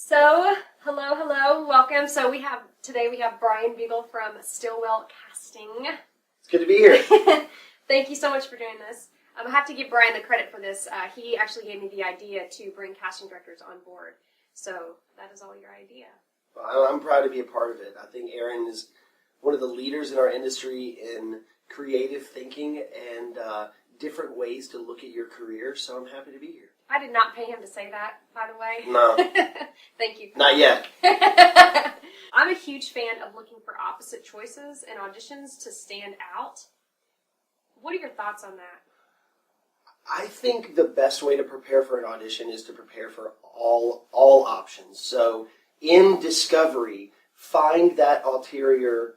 So, hello, welcome. So today we have Brian Beegle from Stillwell Casting. It's good to be here. Thank you so much for doing this. I have to give Brian the credit for this. He actually gave me the idea to bring casting directors on board. So that is all your idea. Well, I'm proud to be a part of it. I think Aaron is one of the leaders in our industry in creative thinking and different ways to look at your career. So I'm happy to be here. I did not pay him to say that, by the way. No. Thank you. Not yet. I'm a huge fan of looking for opposite choices in auditions to stand out. What are your thoughts on that? I think the best way to prepare for an audition is to prepare for all options. So in discovery, find that ulterior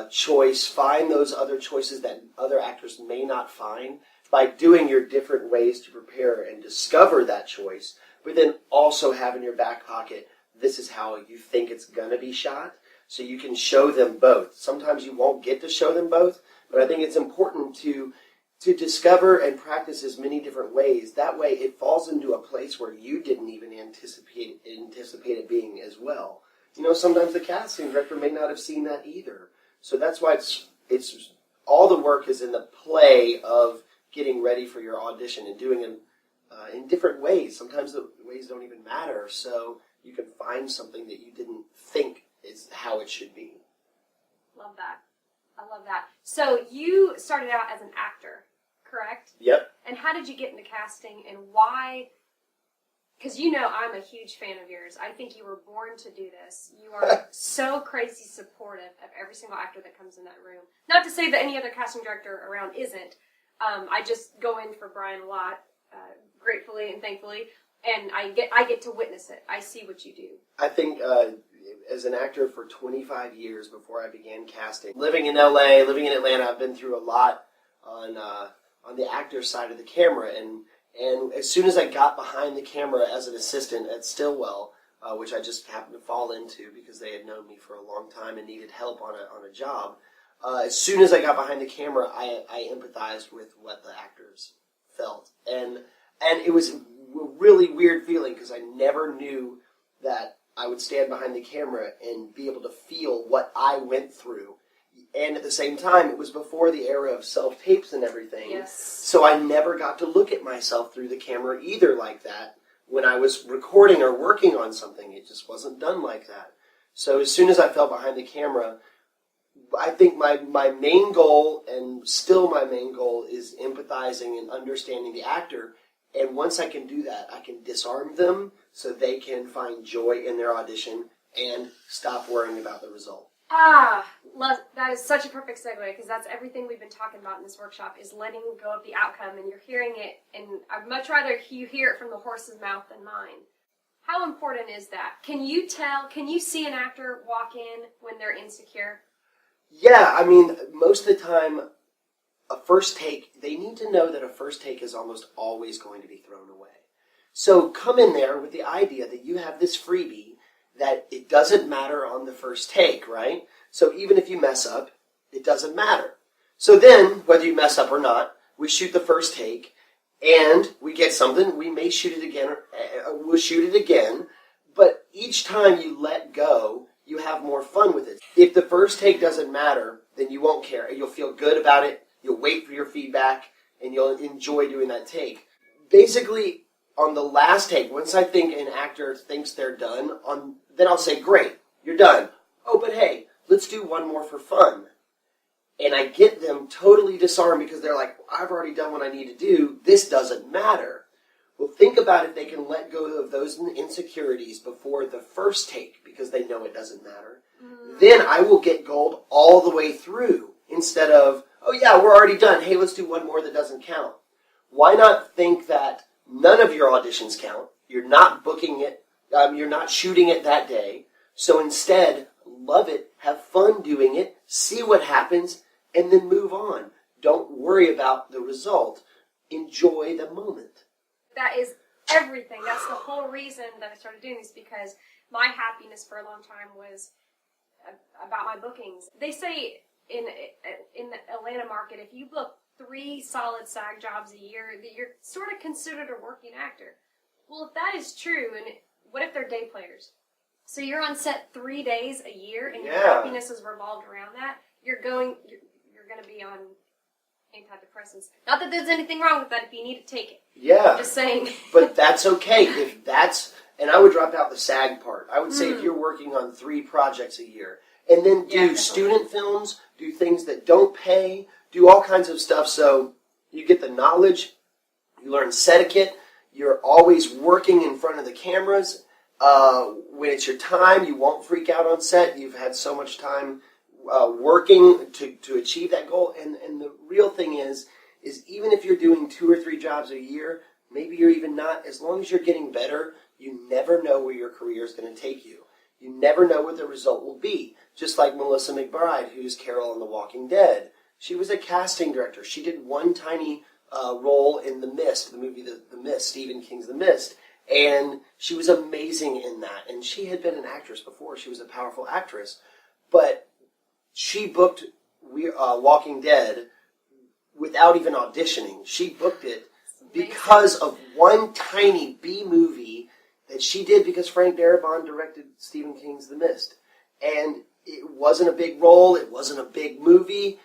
choice, find those other choices that other actors may not find by doing your different ways to prepare and discover that choice, but then also have in your back pocket, this is how you think it's going to be shot, so you can show them both. Sometimes you won't get to show them both, but I think it's important to discover and practice as many different ways. That way it falls into a place where you didn't even anticipate it being as well. You know, sometimes the casting director may not have seen that either. So that's why it's all the work is in the play of getting ready for your audition and doing it in different ways. Sometimes the ways don't even matter, so you can find something that you didn't think is how it should be. Love that. I love that. So you started out as an actor, correct? Yep. And how did you get into casting, and why? Because you know I'm a huge fan of yours. I think you were born to do this. You are so crazy supportive of every single actor that comes in that room. Not to say that any other casting director around isn't. I just go in for Brian a lot, gratefully and thankfully, and I get to witness it. I see what you do. I think as an actor for 25 years before I began casting, living in LA, living in Atlanta, I've been through a lot on the actor side of the camera, and as soon as I got behind the camera as an assistant at Stillwell, which I just happened to fall into because they had known me for a long time and needed help on a job. As soon as I got behind the camera, I empathized with what the actors felt. And it was a really weird feeling because I never knew that I would stand behind the camera and be able to feel what I went through. And at the same time, it was before the era of self-tapes and everything. Yes. So I never got to look at myself through the camera either like that. When I was recording or working on something, it just wasn't done like that. So as soon as I fell behind the camera, I think my main goal, and still my main goal, is empathizing and understanding the actor. And once I can do that, I can disarm them so they can find joy in their audition and stop worrying about the result. That is such a perfect segue, because that's everything we've been talking about in this workshop, is letting go of the outcome, and you're hearing it, and I'd much rather you hear it from the horse's mouth than mine. How important is that? Can you see an actor walk in when they're insecure? Yeah, I mean, most of the time, a first take, they need to know that a first take is almost always going to be thrown away. So come in there with the idea that you have this freebie, that it doesn't matter on the first take, right? So even if you mess up, it doesn't matter. So then, whether you mess up or not, we shoot the first take, and we get something, we may shoot it again, we'll shoot it again, but each time you let go, you have more fun with it. If the first take doesn't matter, then you won't care. You'll feel good about it, you'll wait for your feedback, and you'll enjoy doing that take. Basically, on the last take, once I think an actor thinks they're done, then I'll say, great, you're done. Oh, but hey, let's do one more for fun. And I get them totally disarmed because they're like, I've already done what I need to do. This doesn't matter. Well, think about if they can let go of those insecurities before the first take because they know it doesn't matter. Then I will get gold all the way through instead of, oh yeah, we're already done. Hey, let's do one more that doesn't count. Why not think that none of your auditions count? You're not booking it. You're not shooting it that day. So instead, love it, have fun doing it, see what happens, and then move on. Don't worry about the result. Enjoy the moment. That is everything. That's the whole reason that I started doing this, because my happiness for a long time was about my bookings. They say in the Atlanta market, if you book 3 solid SAG jobs a year, that you're sort of considered a working actor. Well, if that is true, and what if they're day players? So you're on set 3 days a year, and your Yeah. happiness is revolved around that. You're going to be on antidepressants. Not that there's anything wrong with that if you need to take it. Yeah. I'm just saying. But that's okay if that's, and I would drop out the SAG part. I would say if you're working on 3 projects a year, and then do student films, do things that don't pay, do all kinds of stuff so you get the knowledge, you learn etiquette, you're always working in front of the cameras. When it's your time, you won't freak out on set. You've had so much time working to achieve that goal. And the real thing is even if you're doing 2 or 3 jobs a year, maybe you're even not, as long as you're getting better, you never know where your career is going to take you. You never know what the result will be. Just like Melissa McBride, who's Carol in The Walking Dead. She was a casting director. She did one tiny role in The Mist, the movie The Mist, Stephen King's The Mist. And she was amazing in that. And she had been an actress before. She was a powerful actress. But she booked Walking Dead without even auditioning. She booked it because of one tiny B movie that she did because Frank Darabont directed Stephen King's The Mist. And it wasn't a big role. It wasn't a big movie,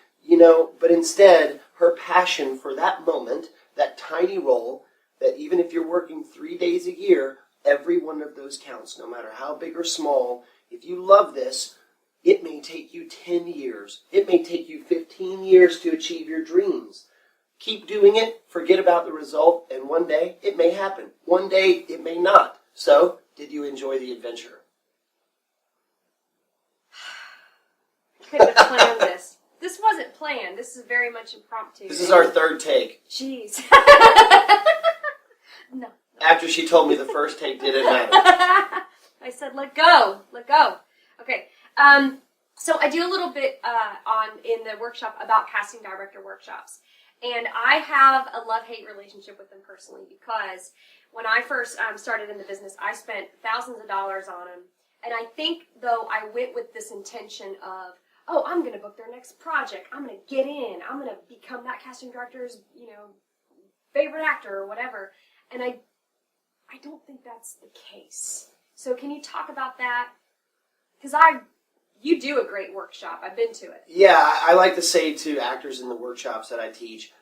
but instead her passion for that moment, that tiny role, that even if you're working 3 days a year, every one of those counts, no matter how big or small. If you love this, it may take you 10 years. It may take you 15 years to achieve your dreams. Keep doing it, forget about the result, and one day it may happen. One day it may not. So, did you enjoy the adventure? Couldn't have planned this. This wasn't planned. This is very much impromptu. This is our 3rd take. Jeez. No. After she told me the first take didn't matter. I said, let go. Okay. So I do a little bit in the workshop about casting director workshops. And I have a love-hate relationship with them personally because when I first started in the business, I spent thousands of dollars on them. And I think, though, I went with this intention of, I'm going to book their next project. I'm going to get in. I'm going to become that casting director's, favorite actor or whatever. And I don't think that's the case. So can you talk about that? Because you do a great workshop. I've been to it. Yeah, I like to say to actors in the workshops that I teach,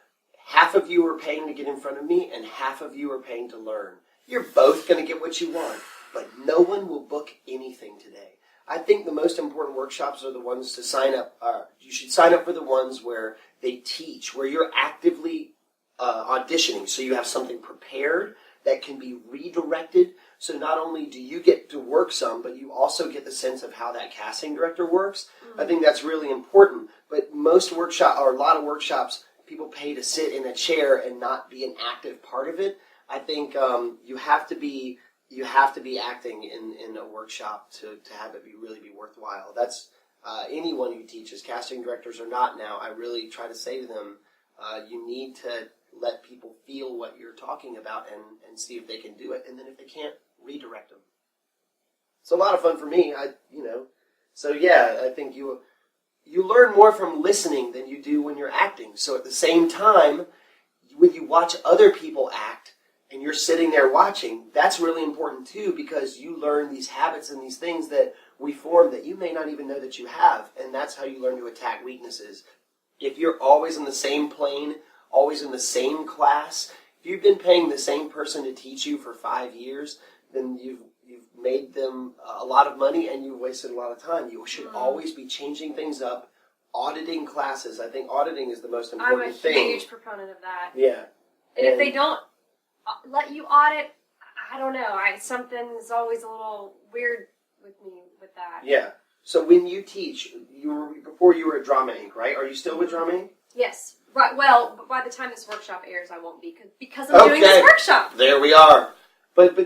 half of you are paying to get in front of me and half of you are paying to learn. You're both going to get what you want, but no one will book anything today. I think the most important workshops are the ones to sign up. You should sign up for the ones where they teach, where you're actively auditioning, so you have something prepared that can be redirected. So not only do you get to work some, but you also get the sense of how that casting director works. Mm-hmm. I think that's really important. But a lot of workshops, people pay to sit in a chair and not be an active part of it. I think you have to be acting in a workshop to have it really be worthwhile. That's anyone who teaches, casting directors or not now, I really try to say to them, you need to let people feel what you're talking about and see if they can do it. And then if they can't, redirect them. It's a lot of fun for me. So yeah, I think you learn more from listening than you do when you're acting. So at the same time, when you watch other people act and you're sitting there watching, that's really important too, because you learn these habits and these things that we form that you may not even know that you have. And that's how you learn to attack weaknesses. If you're always in the same plane, always in the same class, if you've been paying the same person to teach you for 5 years, then you've made them a lot of money and you've wasted a lot of time. You should always be changing things up, auditing classes. I think auditing is the most important thing. I'm a huge proponent of that. Yeah. And if they don't let you audit, I don't know. Something's always a little weird with me with that. Yeah. So when you teach, before you were at Drama Inc., right? Are you still with Drama Inc.? Yes. Right. Well, by the time this workshop airs, I won't be because I'm doing this workshop. There we are. But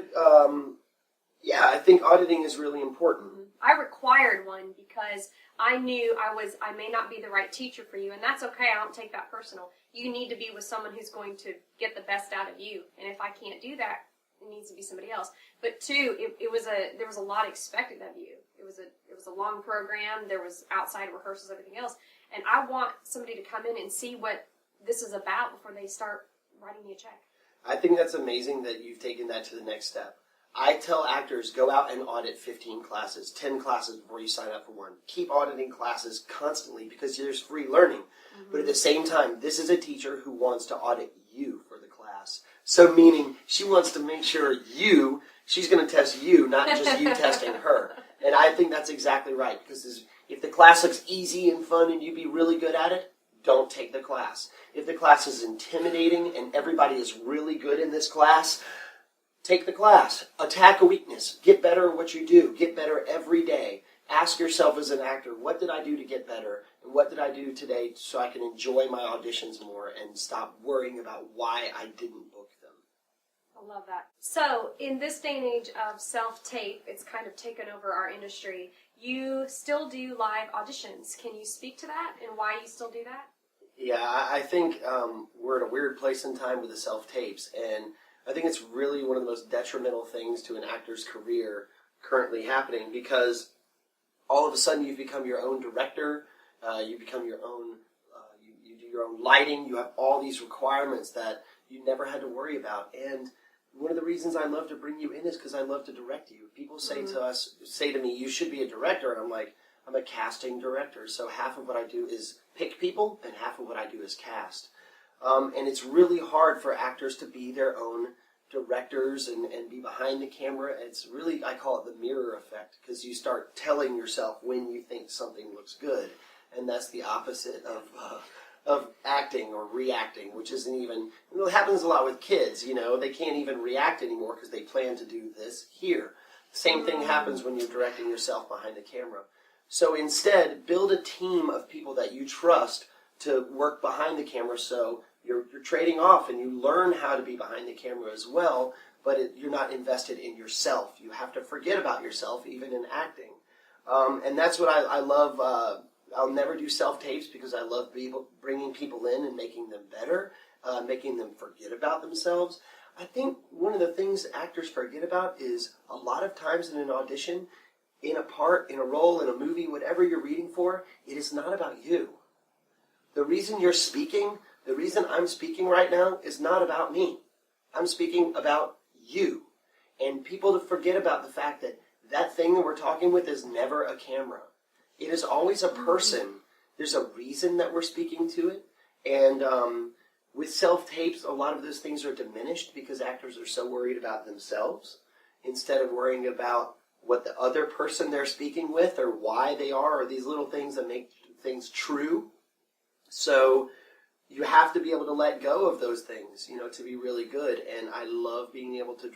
yeah, I think auditing is really important. I required one because I knew I may not be the right teacher for you, and that's okay. I don't take that personal. You need to be with someone who's going to get the best out of you, and if I can't do that, it needs to be somebody else. But two, there was a lot expected of you. It was a long program. There was outside rehearsals, everything else, and I want somebody to come in and see what this is about before they start writing me a check. I think that's amazing that you've taken that to the next step. I tell actors, go out and audit 15 classes, 10 classes before you sign up for one. Keep auditing classes constantly because there's free learning. Mm-hmm. But at the same time, this is a teacher who wants to audit you for the class. So meaning she wants to make sure she's going to test you, not just you testing her. And I think that's exactly right, because if the class looks easy and fun and you'd be really good at it, don't take the class. If the class is intimidating and everybody is really good in this class, take the class. Attack a weakness. Get better at what you do. Get better every day. Ask yourself as an actor, what did I do to get better? And what did I do today so I can enjoy my auditions more and stop worrying about why I didn't book them? I love that. So, in this day and age of self-tape, it's kind of taken over our industry. You still do live auditions. Can you speak to that and why you still do that? Yeah, I think we're in a weird place in time with the self-tapes, and I think it's really one of the most detrimental things to an actor's career currently happening, because all of a sudden you've become your own director, you become your own, you do your own lighting, you have all these requirements that you never had to worry about. And one of the reasons I love to bring you in is because I love to direct you. People say to me, you should be a director, and I'm like, I'm a casting director, so half of what I do is pick people, and half of what I do is cast. And it's really hard for actors to be their own directors and be behind the camera. It's really, I call it the mirror effect, because you start telling yourself when you think something looks good, and that's the opposite of acting or reacting, which isn't even, it happens a lot with kids, they can't even react anymore because they plan to do this here. Same thing happens when you're directing yourself behind the camera. So instead, build a team of people that you trust to work behind the camera, so you're trading off and you learn how to be behind the camera as well, but you're not invested in yourself. You have to forget about yourself even in acting. And that's what I love. I'll never do self-tapes because I love bringing people in and making them better, making them forget about themselves. I think one of the things actors forget about is a lot of times in an audition, in a part, in a role, in a movie, whatever you're reading for, it is not about you. The reason you're speaking, the reason I'm speaking right now is not about me. I'm speaking about you. And people to forget about the fact that that thing that we're talking with is never a camera. It is always a person. There's a reason that we're speaking to it. And with self-tapes, a lot of those things are diminished because actors are so worried about themselves instead of worrying about what the other person they're speaking with or why they are, or these little things that make things true. So you have to be able to let go of those things, to be really good. And I love being able to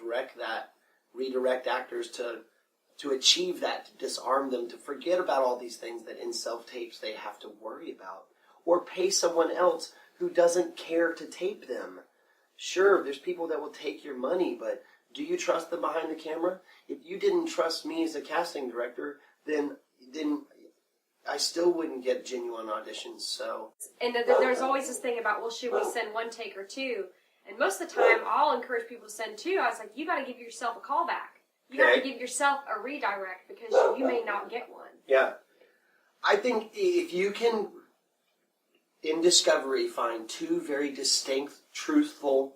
redirect actors to achieve that, to disarm them, to forget about all these things that in self-tapes they have to worry about. Or pay someone else who doesn't care to tape them. Sure, there's people that will take your money, but do you trust them behind the camera? If you didn't trust me as a casting director, then I still wouldn't get genuine auditions. So, and there's always this thing about, well, should we send one take or two? And most of the time, I'll encourage people to send two. I was like, you got to give yourself a callback. You got to give yourself a redirect because you may not get one. Yeah, I think if you can, in Discovery, find two very distinct, truthful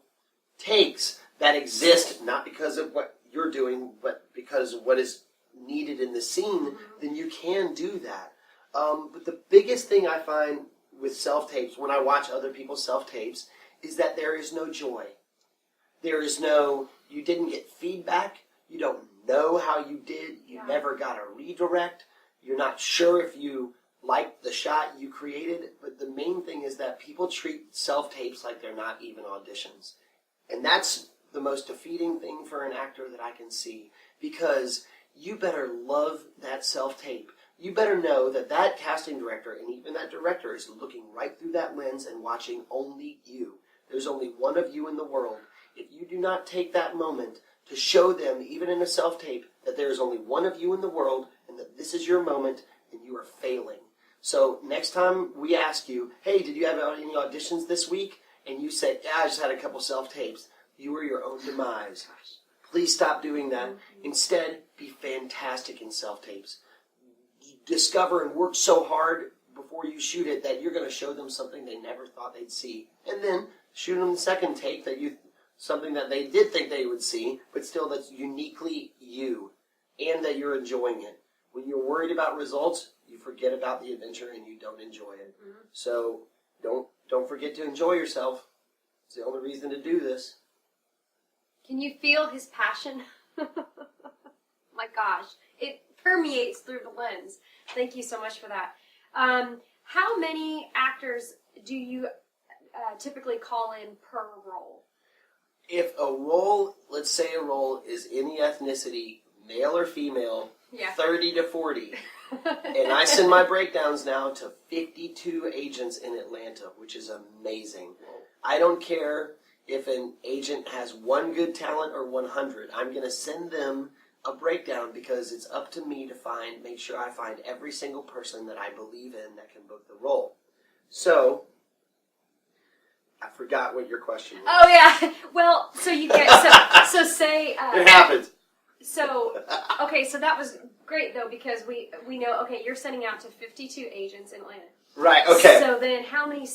takes that exist, not because of what you're doing, but because of what is needed in the scene, then you can do that. But the biggest thing I find with self-tapes, when I watch other people's self-tapes, is that there is no joy. There is no, you didn't get feedback, you don't know how you did, you never got a redirect, you're not sure if you liked the shot you created, but the main thing is that people treat self-tapes like they're not even auditions. And that's the most defeating thing for an actor that I can see, because you better love that self-tape. You better know that that casting director and even that director is looking right through that lens and watching only you. There's only one of you in the world. If you do not take that moment to show them, even in a self-tape, that there is only one of you in the world and that this is your moment, and you are failing. So next time we ask you, hey, did you have any auditions this week? And you say, yeah, I just had a couple self-tapes. You are your own demise. Please stop doing that. Instead, be fantastic in self-tapes. Discover and work so hard before you shoot it that you're going to show them something they never thought they'd see. And then shoot them the second take that you something that they did think they would see, but still that's uniquely you, and that you're enjoying it. When you're worried about results, you forget about the adventure and you don't enjoy it. Mm-hmm. So don't forget to enjoy yourself. It's the only reason to do this. Can you feel his passion? My gosh, it permeates through the lens. Thank you so much for that. How many actors do you typically call in per role? If a role, let's say a role is any ethnicity, male or female, 30 to 40, and I send my breakdowns now to 52 agents in Atlanta, which is amazing. I don't care if an agent has one good talent or 100. I'm going to send them a breakdown because it's up to me to make sure I find every single person that I believe in that can book the role. So, I forgot what your question was. Oh yeah, well, so you get so say it happens. So okay, so that was great though because we know you're sending out to 52 agents in Atlanta. Right. Okay. So then, how many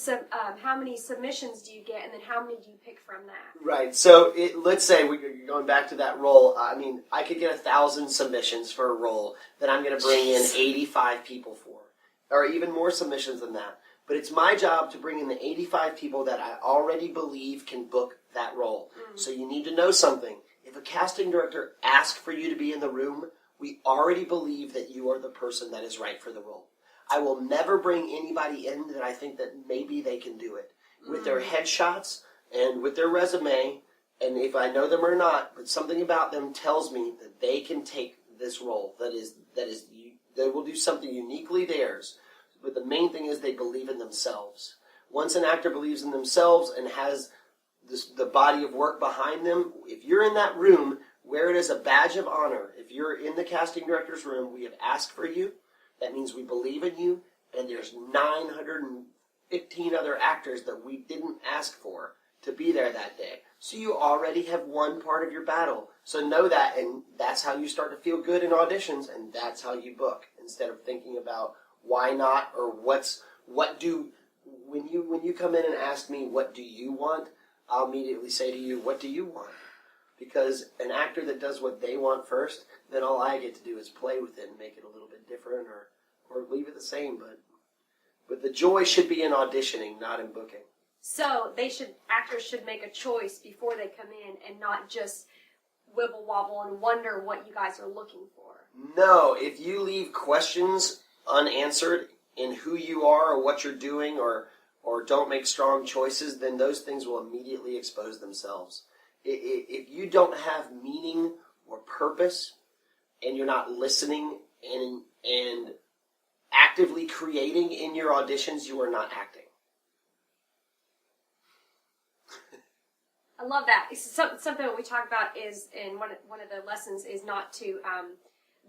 submissions do you get, and then how many do you pick from that? Right. So let's say we're going back to that role. I mean, I could get 1,000 submissions for a role that I'm going to bring in 85 people for, or even more submissions than that. But it's my job to bring in the 85 people that I already believe can book that role. Mm-hmm. So you need to know something. If a casting director asks for you to be in the room, we already believe that you are the person that is right for the role. I will never bring anybody in that I think that maybe they can do it. With their headshots and with their resume, and if I know them or not, but something about them tells me that they can take this role. They will do something uniquely theirs. But the main thing is they believe in themselves. Once an actor believes in themselves and has the body of work behind them, if you're in that room, wear it as a badge of honor. If you're in the casting director's room, we have asked for you. That means we believe in you, and there's 915 other actors that we didn't ask for to be there that day. So you already have won part of your battle. So know that, and that's how you start to feel good in auditions, and that's how you book, instead of thinking about why not, or when you come in and ask me, what do you want? I'll immediately say to you, what do you want? Because an actor that does what they want first, then all I get to do is play with it and make it a little bit different or leave it the same. But the joy should be in auditioning, not in booking. So actors should make a choice before they come in and not just wibble wobble and wonder what you guys are looking for. No, if you leave questions unanswered in who you are or what you're doing or don't make strong choices, then those things will immediately expose themselves. If you don't have meaning or purpose and you're not listening and actively creating in your auditions, you are not acting. I love that. Something that we talk about is, in one of the lessons, is not to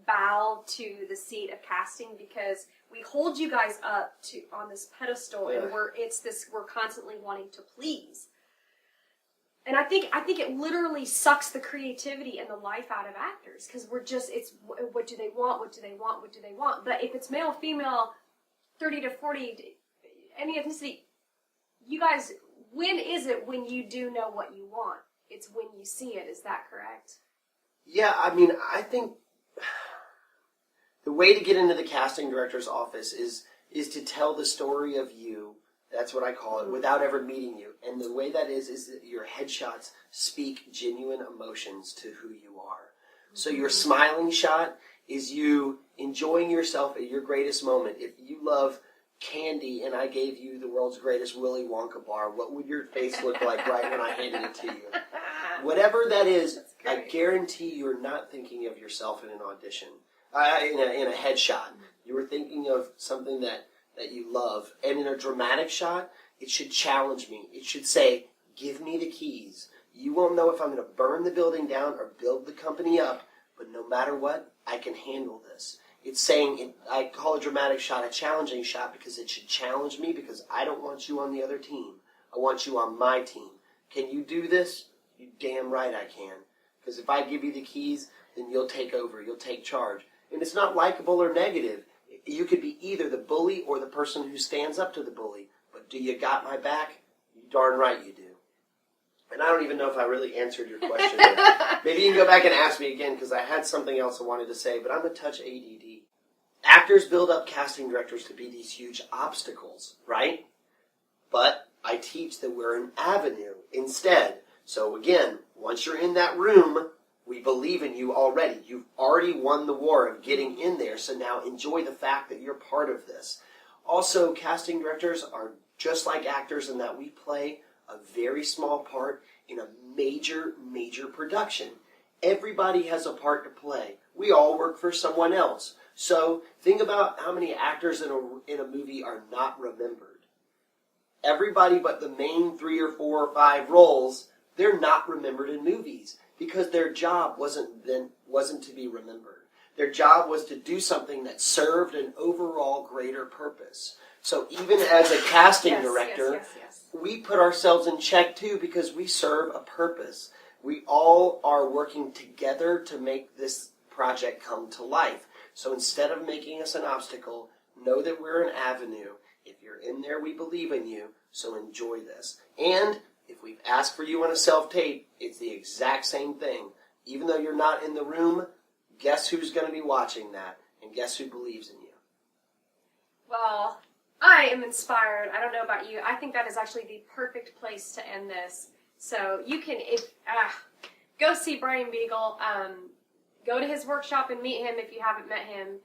bow to the seat of casting, because we hold you guys up on this pedestal, and we're constantly wanting to please. And I think it literally sucks the creativity and the life out of actors, because it's what do they want, what do they want, what do they want. But if it's male, female, 30 to 40, any ethnicity, you guys, when is it when you do know what you want? It's when you see it. Is that correct? Yeah, I mean, I think the way to get into the casting director's office is to tell the story of you. That's what I call it, without ever meeting you. And the way that is that your headshots speak genuine emotions to who you are. So your smiling shot is you enjoying yourself at your greatest moment. If you love candy and I gave you the world's greatest Willy Wonka bar, what would your face look like right when I handed it to you? Whatever that is, I guarantee you're not thinking of yourself in an audition, in a headshot. You were thinking of something that you love. And in a dramatic shot, it should challenge me. It should say, give me the keys. You won't know if I'm going to burn the building down or build the company up, but no matter what, I can handle this. It's saying, I call a dramatic shot a challenging shot because it should challenge me, because I don't want you on the other team. I want you on my team. Can you do this? You damn right I can. Because if I give you the keys, then you'll take over. You'll take charge. And it's not likable or negative. You could be either the bully or the person who stands up to the bully. But do you got my back? You darn right you do. And I don't even know if I really answered your question. Maybe you can go back and ask me again, because I had something else I wanted to say, but I'm a touch ADD. Actors build up casting directors to be these huge obstacles, right? But I teach that we're an avenue instead. So again, once you're in that room, we believe in you already. You've already won the war of getting in there, so now enjoy the fact that you're part of this. Also, casting directors are just like actors in that we play a very small part in a major, major production. Everybody has a part to play. We all work for someone else. So think about how many actors in a movie are not remembered. Everybody but the main 3 or 4 or 5 roles, they're not remembered in movies because their job wasn't to be remembered. Their job was to do something that served an overall greater purpose. So even as a casting director, we put ourselves in check too because we serve a purpose. We all are working together to make this project come to life. So instead of making us an obstacle, know that we're an avenue. If you're in there, we believe in you, so enjoy this. And if we've asked for you on a self-tape, it's the exact same thing. Even though you're not in the room, guess who's going to be watching that? And guess who believes in you? Well, I am inspired. I don't know about you. I think that is actually the perfect place to end this. So you can, go see Brian Beegle. Go to his workshop and meet him if you haven't met him.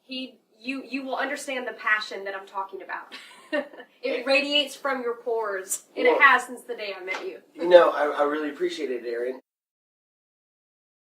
You will understand the passion that I'm talking about. It radiates from your pores, and it has since the day I met you. I really appreciate it, Erin.